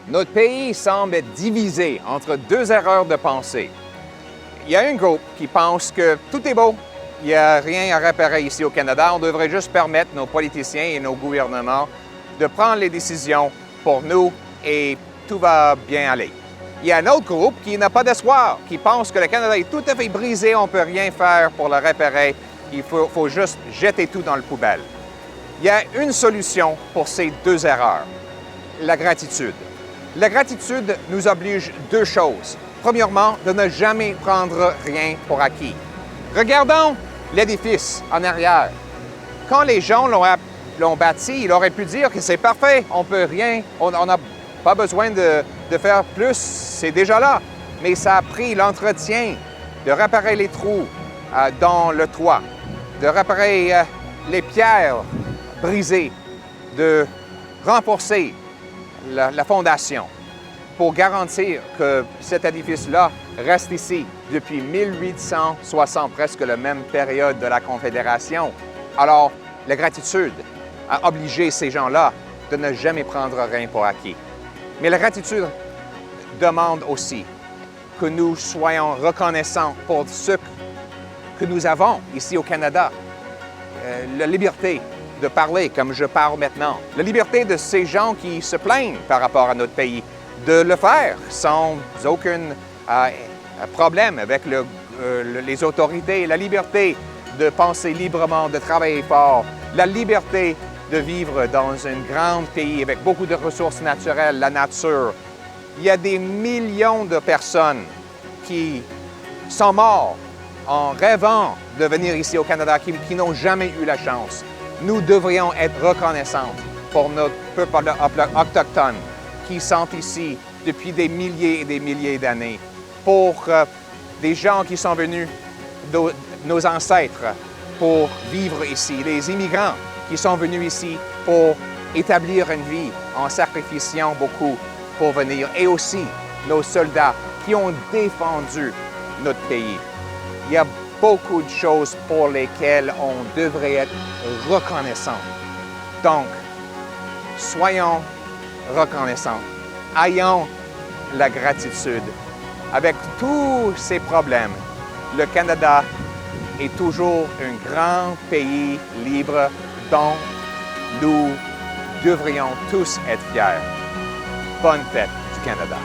Notre pays semble être divisé entre deux erreurs de pensée. Il y a un groupe qui pense que tout est beau, il n'y a rien à réparer ici au Canada, on devrait juste permettre nos politiciens et nos gouvernements de prendre les décisions pour nous et tout va bien aller. Il y a un autre groupe qui n'a pas d'espoir, qui pense que le Canada est tout à fait brisé, on ne peut rien faire pour le réparer, il faut juste jeter tout dans le poubelle. Il y a une solution pour ces deux erreurs, la gratitude. La gratitude nous oblige deux choses. Premièrement, de ne jamais prendre rien pour acquis. Regardons l'édifice en arrière. Quand les gens l'ont bâti, ils auraient pu dire que c'est parfait, on peut rien, on n'a pas besoin de faire plus, c'est déjà là. Mais ça a pris l'entretien de réparer les trous dans le toit, de réparer les pierres brisées, de renforcer la fondation pour garantir que cet édifice-là reste ici depuis 1860, presque la même période de la Confédération. Alors, la gratitude a obligé ces gens-là de ne jamais prendre rien pour acquis. Mais la gratitude demande aussi que nous soyons reconnaissants pour ce que nous avons ici au Canada. La liberté de parler comme je parle maintenant. La liberté de ces gens qui se plaignent par rapport à notre pays, de le faire sans aucun problème avec les autorités. La liberté de penser librement, de travailler fort. La liberté de vivre dans un grand pays avec beaucoup de ressources naturelles, la nature. Il y a des millions de personnes qui sont morts en rêvant de venir ici au Canada, qui n'ont jamais eu la chance. Nous devrions être reconnaissants pour notre peuple autochtone qui sont ici depuis des milliers et des milliers d'années, pour des gens qui sont venus, nos ancêtres, pour vivre ici, les immigrants qui sont venus ici pour établir une vie en sacrifiant beaucoup pour venir, et aussi nos soldats qui ont défendu notre pays. Il y a beaucoup de choses pour lesquelles on devrait être reconnaissant. Donc, soyons reconnaissants. Ayons la gratitude. Avec tous ces problèmes, le Canada est toujours un grand pays libre dont nous devrions tous être fiers. Bonne fête du Canada!